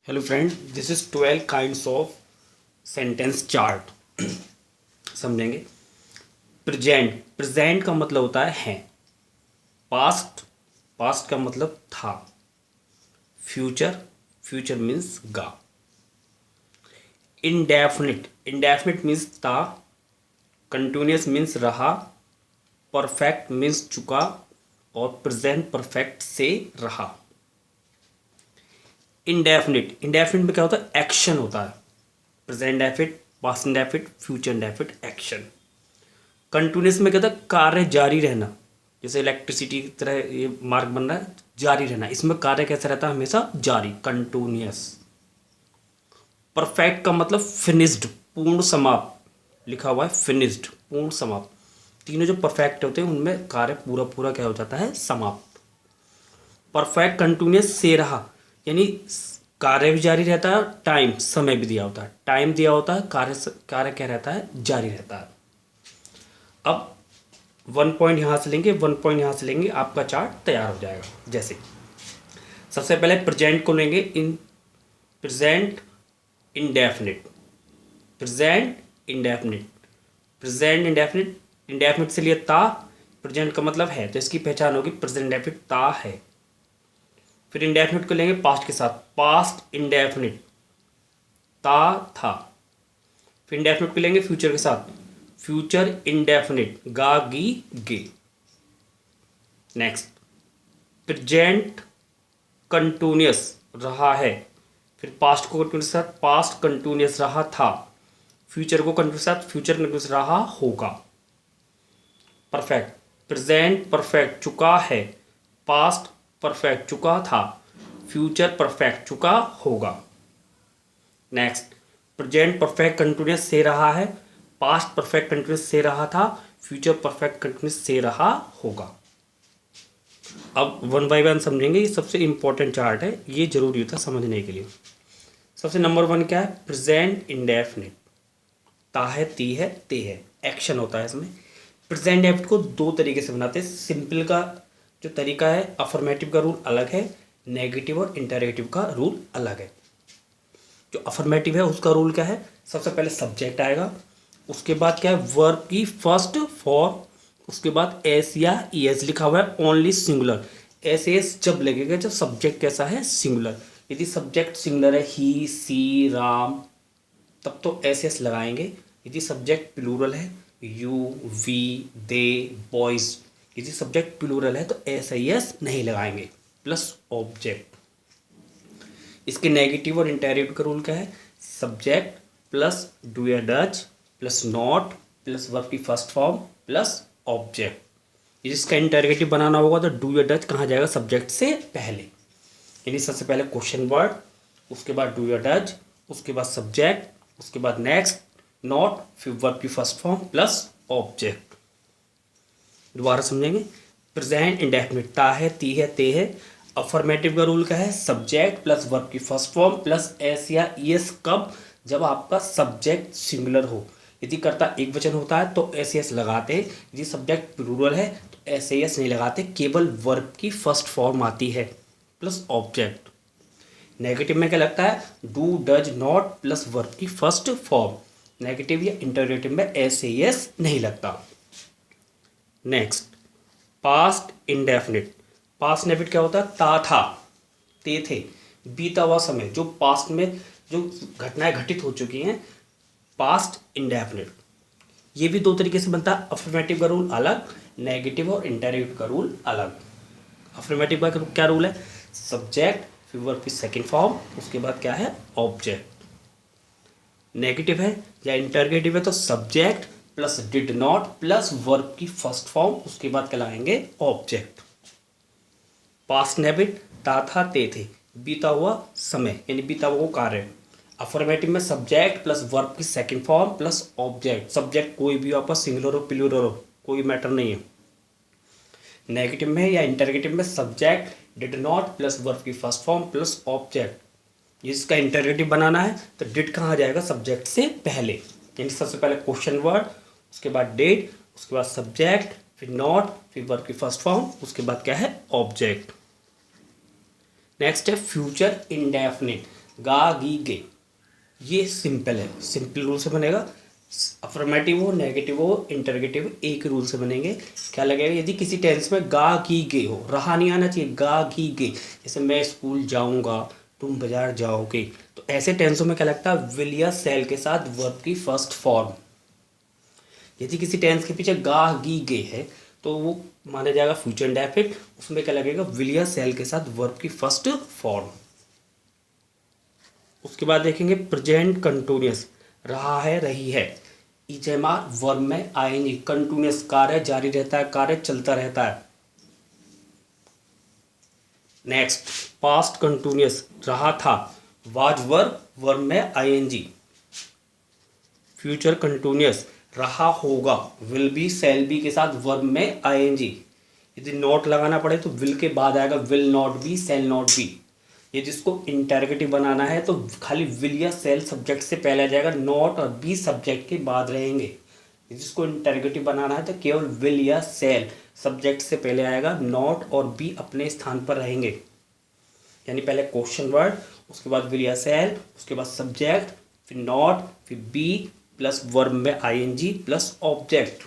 Hello friend, this is 12 kinds of sentence chart. समझेंगे। Present, present का मतलब होता है। पास्ट, पास्ट का मतलब था। फ्यूचर, फ्यूचर मीन्स गा। इंडेफिनिट, इंडेफिनिट मीन्स था। कंटिन्यूस मीन्स रहा। परफेक्ट मीन्स चुका। और प्रेजेंट परफेक्ट से रहा। इंडेफिनिट, इंडेफिनिट में क्या होता है? एक्शन होता है। Present indefinite, past indefinite, future indefinite, action. Continuous में क्या था? कार्य जारी रहना। जैसे इलेक्ट्रिसिटी की तरह ये मार्ग बन रहा है, जारी रहना। इसमें कार्य कैसा रहता है? हमेशा जारी, कंटिन्यूस। परफेक्ट का मतलब फिनिश्ड, पूर्ण समाप्त। लिखा हुआ है फिनिश्ड, पूर्ण समाप्त। तीनों जो परफेक्ट होते हैं उनमें कार्य पूरा पूरा क्या हो जाता है? समाप्त। परफेक्ट कंटिन्यूस से रहा, यानी कार्य भी जारी रहता है, टाइम समय भी दिया होता है, टाइम दिया होता है, कार्य क्या रहता है? जारी रहता है। अब 1 पॉइंट यहाँ से लेंगे, 1 पॉइंट यहाँ से लेंगे, आपका चार्ट तैयार हो जाएगा। जैसे सबसे पहले प्रेजेंट को लेंगे। In present indefinite, present indefinite, present indefinite. Indefinite से लिए ता, प्रेजेंट का मतलब है, तो इसकी पहचान होगी प्रेजेंट इंडेफिनिट ता है। फिर इंडेफिनिट को लेंगे पास्ट के साथ, पास्ट इंडेफिनिट ता था। फिर इंडेफिनिट को लेंगे फ्यूचर के साथ, फ्यूचर इंडेफिनिट गा गी गे। नेक्स्ट प्रेजेंट कंटिन्यूस रहा है। फिर पास्ट को कंटिन्यूस के साथ, पास्ट कंटिन्यूस रहा था। फ्यूचर को कंटिन्यूस के साथ, फ्यूचर कंटिन्यूस रहा होगा। परफेक्ट, प्रेजेंट परफेक्ट चुका है, पास्ट परफेक्ट चुका था, फ्यूचर परफेक्ट चुका होगा। नेक्स्ट प्रेजेंट परफेक्ट कंटिन्यूस से रहा है, पास्ट परफेक्ट कंटिन्यूस से रहा था, फ्यूचर परफेक्ट कंटिन्यूस से रहा होगा। अब 1 बाय 1 समझेंगे। ये सबसे इंपॉर्टेंट चार्ट है, ये जरूरी होता है समझने के लिए। सबसे नंबर 1 क्या है? Present indefinite. ता है, ती है, ते है, एक्शन होता है इसमें। प्रेजेंट इंडेफिनिट को दो तरीके से बनाते हैं। सिंपल का जो तरीका है, अफर्मेटिव का रूल अलग है, नेगेटिव और इंटरगेटिव का रूल अलग है। जो अफर्मेटिव है उसका रूल क्या है? सबसे पहले सब्जेक्ट आएगा, उसके बाद क्या है? वर्ब की फर्स्ट फॉर्म, उसके बाद एस या ईएस लिखा हुआ है, ओनली सिंगुलर। एस एस जब लगेगा जब सब्जेक्ट कैसा है? सिंगुलर। यदि सब्जेक्ट सिंगुलर है, ही सी राम, तब तो एस एस लगाएंगे। यदि सब्जेक्ट प्लूरल है, यू वी दे बॉयज, यदि सब्जेक्ट प्लूरल है तो एस आई एस नहीं लगाएंगे, प्लस ऑब्जेक्ट। इसके नेगेटिव और इंटेरिव का रूल क्या है? सब्जेक्ट प्लस डू या does plus not plus verb की फर्स्ट फॉर्म प्लस ऑब्जेक्ट। इसका इंटरगेटिव बनाना होगा तो डू या डज कहाँ जाएगा? सब्जेक्ट से पहले। यानी सबसे पहले क्वेश्चन वर्ड, उसके बाद डू या डज, उसके बाद सब्जेक्ट, उसके बाद नेक्स्ट नॉट, फिर वर्ब की फर्स्ट फॉर्म प्लस ऑब्जेक्ट। दोबारा समझेंगे। प्रेजेंट इंडेफिनिट ता है, ती है, ते है। अफर्मेटिव का रूल क्या है? सब्जेक्ट प्लस वर्ब की फर्स्ट फॉर्म प्लस एस या ईएस। कब? जब आपका सब्जेक्ट सिंगुलर हो। यदि कर्ता एक वचन होता है तो एस एस लगाते हैं, यदि सब्जेक्ट प्लूरल है तो एस एस नहीं लगाते, केवल वर्ब की फर्स्ट फॉर्म आती है प्लस ऑब्जेक्ट। नेगेटिव में क्या लगता है? Do does not plus verb की फर्स्ट फॉर्म। नेगेटिव या इंटरगेटिव में एस एस नहीं लगता। Next past indefinite. Past indefinite क्या होता है? ता था, ते थे, बीता हुआ समय, जो पास्ट में जो घटनाएं घटित हो चुकी हैं, पास्ट इंडेफिनिट। ये भी दो तरीके से बनता है। अफर्मेटिव का रूल अलग, नेगेटिव और इंटरगेटिव का रूल अलग। अफर्मेटिव का क्या रूल है? सब्जेक्ट फिर वर्ब की सेकेंड फॉर्म, उसके बाद क्या है? ऑब्जेक्ट। नेगेटिव है या इंटरगेटिव है तो subject plus did not plus verb की फर्स्ट फॉर्म, उसके बाद क्या लगाएंगे? ऑब्जेक्ट। पास्ट नेबिट ता था, ते थे, बीता हुआ समय यानी बीता हुआ कार्य। अफर्मेटिव में सब्जेक्ट प्लस वर्ब की second form plus object. Subject कोई भी आपस सिंगुलर हो प्लूरल हो, कोई मैटर नहीं है। नेगेटिव में या इंटरगेटिव में subject did not plus verb की फर्स्ट फॉर्म प्लस ऑब्जेक्ट। इसका इंटरगेटिव बनाना है तो डिड कहाँ जाएगा? सब्जेक्ट से पहले। यानी सबसे पहले क्वेश्चन वर्ड, उसके बाद डिड, उसके बाद सब्जेक्ट, फिर नॉट, फिर वर्ब की फर्स्ट फॉर्म, उसके बाद क्या है? ऑब्जेक्ट। नेक्स्ट है फ्यूचर इंडेफिनिट। गा गी गे, ये सिंपल है, सिंपल रूल से बनेगा। अफर्मेटिव हो, नेगेटिव हो, इंटरगेटिव, एक रूल से बनेंगे। क्या लगेगा, यदि किसी टेंस में गा गी गे हो, रहा नहीं आना चाहिए, गा गी गे, जैसे मैं स्कूल जाऊंगा, तुम बाजार जाओगे, तो ऐसे टेंसों में क्या लगता है, विल या सेल के साथ वर्ब की फर्स्ट फॉर्म। यदि किसी टेंस के पीछे गा गी गे है तो वो माना जाएगा फ्यूचर इंडेफिनिट, उसमें क्या लगेगा, विल या सेल के साथ वर्ब की फर्स्ट फॉर्म। उसके बाद देखेंगे प्रेजेंट कंटिन्यूअस, रहा है, रही है। इजेमार वर्ब में आईएनजी, कंटिन्यूअस कार्य जारी रहता है, कार्य चलता रहता है। नेक्स्ट पास्ट कंटिन्यूअस, रहा था, वाज वर्ब में आईएनजी। फ्यूचर कंटिन्यूअस, रहा होगा, विल बी सेल बी के साथ वर्ब में आईएनजी। यदि नॉट लगाना पड़े तो विल के बाद आएगा will not be, shall not be. ये जिसको इंटरगेटिव बनाना है तो खाली विल या सेल सब्जेक्ट से पहले आ जाएगा, नॉट और बी सब्जेक्ट के बाद रहेंगे। जिसको इंटरगेटिव बनाना है तो केवल विल या सेल सब्जेक्ट से पहले आएगा, नॉट और बी अपने स्थान पर रहेंगे। यानी पहले क्वेश्चन वर्ड, उसके बाद विल या सेल, उसके बाद सब्जेक्ट, फिर नॉट, फिर बी प्लस वर्ब में ING plus object.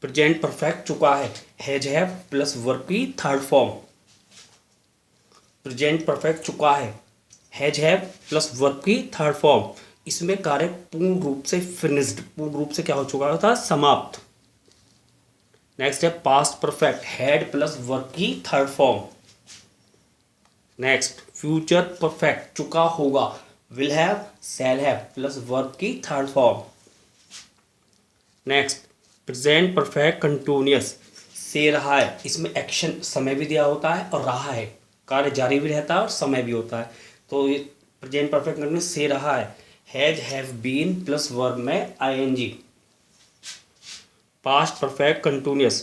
Present perfect चुका है, हैज हैव प्लस वर्ब की थर्ड फॉर्म। प्रेजेंट परफेक्ट चुका है, हैज हैव प्लस वर्ब की थर्ड फॉर्म। इसमें कार्य पूर्ण रूप से फिनिश्ड, पूर्ण रूप से क्या हो चुका था, समाप्त। नेक्स्ट है past perfect, had plus verb की third form. Next future perfect, चुका होगा, will have, shall have plus verb की third form. Next present perfect continuous, से रहा है, इसमें एक्शन समय भी दिया होता है और रहा है, कार्य जारी भी रहता है और समय भी होता है। तो ये प्रेजेंट परफेक्ट कंटिन्यूअस से रहा है, has have been plus verb में ING. Past perfect continuous,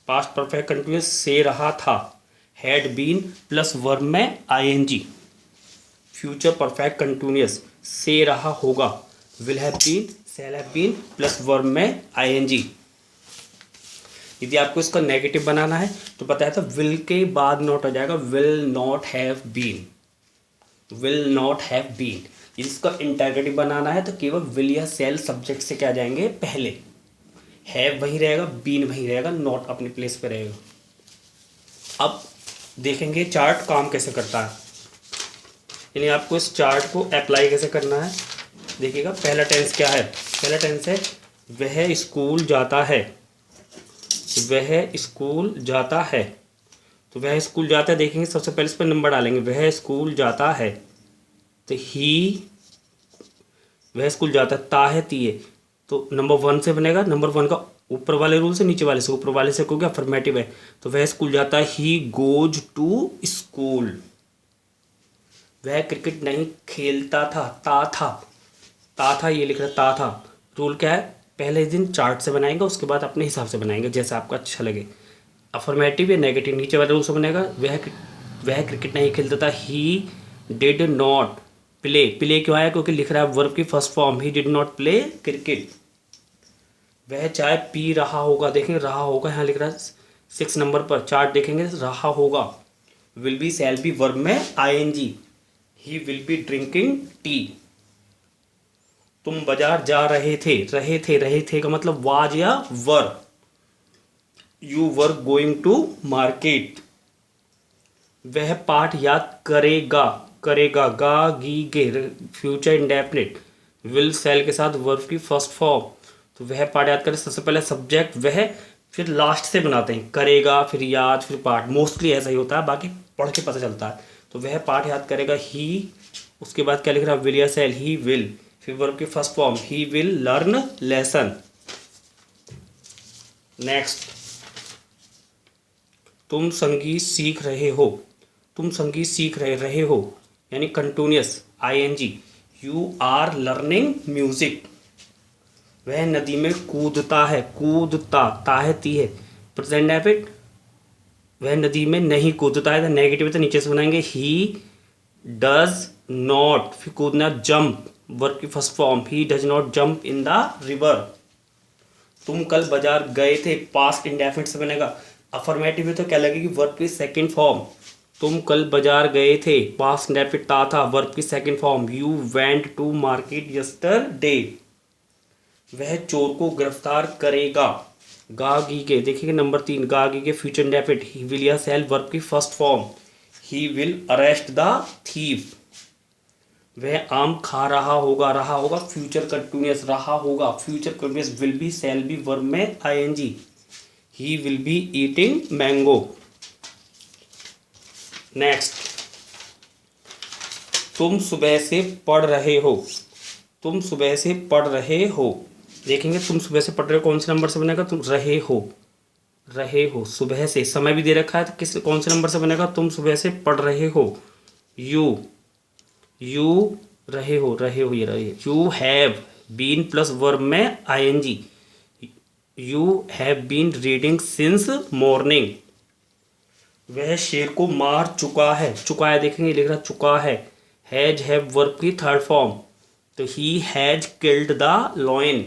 past perfect continuous से रहा था, हैड बीन प्लस वर्ब में आईएनजी। फ्यूचर परफेक्ट कंटिन्यूअस से रहा होगा, will have been, shall have been plus verb में आईएनजी। यदि आपको इसका नेगेटिव बनाना है तो बताया था विल के बाद नॉट आ जाएगा, will not have been, will not have been. इसका इंटरगेटिव बनाना है तो केवल विल या सेल सब्जेक्ट से क्या जाएंगे, पहले हैव वही रहेगा, बीन वही रहेगा, नॉट अपनी प्लेस पे रहेगा। अब देखेंगे चार्ट काम कैसे करता है, यानी आपको इस चार्ट को अप्लाई कैसे करना है। देखिएगा पहला टेंस क्या है, पहला टेंस है वह स्कूल जाता है, वह स्कूल जाता है। तो वह स्कूल जाता है, देखेंगे सबसे पहले इस पर नंबर डालेंगे, वह स्कूल जाता है, तो ही, वह स्कूल जाता है, ता है ती है, तो नंबर 1 से बनेगा, नंबर 1 का ऊपर वाले रूल से, नीचे वाले से, ऊपर वाले से क्योंकि अफर्मेटिव है, तो वह स्कूल जाता है, ही गोज टू स्कूल। वह क्रिकेट नहीं खेलता था, ता था ये लिख रहा, ता था। रूल क्या है, पहले दिन चार्ट से बनाएंगे, उसके बाद अपने हिसाब से बनाएंगे जैसा आपको अच्छा लगे। अफर्मेटिव या नेगेटिव, नीचे वाले रूल से बनेगा, वह क्रिकेट नहीं खेलता था, he did not play, play क्यों आया, क्योंकि लिख रहा है वर्ब की first form, he did not play cricket. वह चाय पी रहा होगा, देखेंगे रहा होगा यहाँ लिख रहा है 6 नंबर पर, चार्ट देखेंगे रहा होगा, will be shall be verb में ING, he will be drinking tea. तुम बाजार जा रहे थे, रहे थे का मतलब वाज या were, you were going to market. वह पाठ याद करेगा, करेगा, गा गी गे फ्यूचर इंडेफिनिट, विल सेल के साथ वर्ब की फर्स्ट फॉर्म। तो वह पाठ याद करे, सबसे पहले सब्जेक्ट वह, फिर लास्ट से बनाते हैं, करेगा फिर याद फिर पाठ, मोस्टली ऐसा ही होता है, बाकी पढ़ के पता चलता है। तो वह पाठ याद करेगा, ही, उसके बाद क्या लिख रहा है, विल या सेल, ही विल, फिर वर्ब की first form, he will learn lesson. Next तुम संगीत सीख रहे हो, तुम संगीत सीख रहे हो यानी continuous ING, you are learning music. वह नदी में कूदता है, कूदता, ता है ती है, प्रेजेंट डेफिनिट, वह नदी में नहीं कूदता है, तो नेगेटिव तो नीचे से बनाएंगे, ही डज नॉट, फिर कूदना जंप, वर्ब की first form, he does not jump in the river. तुम कल बाजार गए थे, पास्ट इंडेफिनिट से बनेगा, अफर्मेटिव है तो क्या लगेगी, वर्ब की सेकंड फॉर्म, तुम कल बाजार गए थे, पास्ट इंडेफिनिट था वर्ब की second form. You went to market yesterday. वह चोर को गिरफ्तार करेगा। गागी के देखिए नंबर 3 गागी के फ्यूचर इंडेफिनिट ही विल या शैल वर्ब की first form. He will arrest the thief. वह आम खा रहा होगा फ्यूचर कंटिन्यूअस रहा होगा, future continuous will be shall be verb में ING. He will be eating mango. Next, तुम सुबह से पढ़ रहे हो। तुम सुबह से पढ़ रहे हो, देखेंगे तुम सुबह से पढ़ रहे हो कौन से नंबर से बनेगा, तुम रहे हो सुबह से, समय भी दे रखा है तो किस कौन से नंबर से बनेगा, तुम सुबह से पढ़ रहे हो। यू रहे हो ये रहे। You have been plus verb में ING. You have been reading since morning. वह शेर को मार चुका है देखेंगे लिख रहा चुका है। हैज हैव वर्ब की थर्ड फॉर्म, तो he has killed the lion.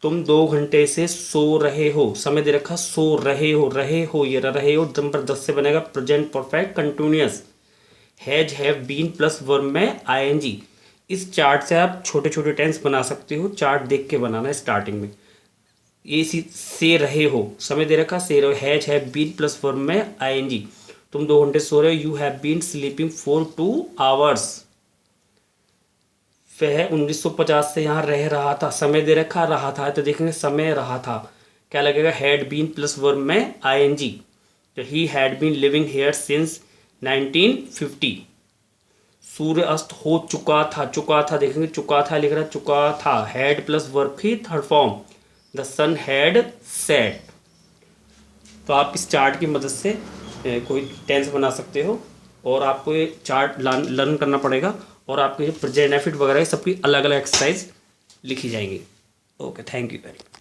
तुम 2 घंटे से सो रहे हो, समय दे रखा सो रहे हो ये रहे हो नंबर 10 से बनेगा present perfect continuous. Has have been plus verb में आईएनजी। इस चार्ट से आप छोटे छोटे टेंस बना सकते हो, चार्ट देख के बनाना है स्टार्टिंग में। ये से रहे हो, समय दे रखा से रहे हो, has have been plus verb में आईएनजी। तुम 2 घंटे सो रहे हो, you have been sleeping for 2 hours. वह 1950 से यहाँ रह रहा था, समय दे रखा रहा था तो देखेंगे समय रहा था क्या लगेगा, हैड बीन प्लस वर्ब में आईएनजी। तो he had been living here since 1950। सूर्य अस्त हो चुका था देखेंगे चुका था लिख रहा चुका था, हैड प्लस वर्ब की third form, the sun had set. तो आप इस चार्ट की मदद से कोई टेंस बना सकते हो और आपको ये चार्ट लर्न करना पड़ेगा और आपके जो प्रेजेंट बेनिफिट वगैरह सबकी अलग अलग एक्सरसाइज लिखी जाएंगी। Okay, thank you very much.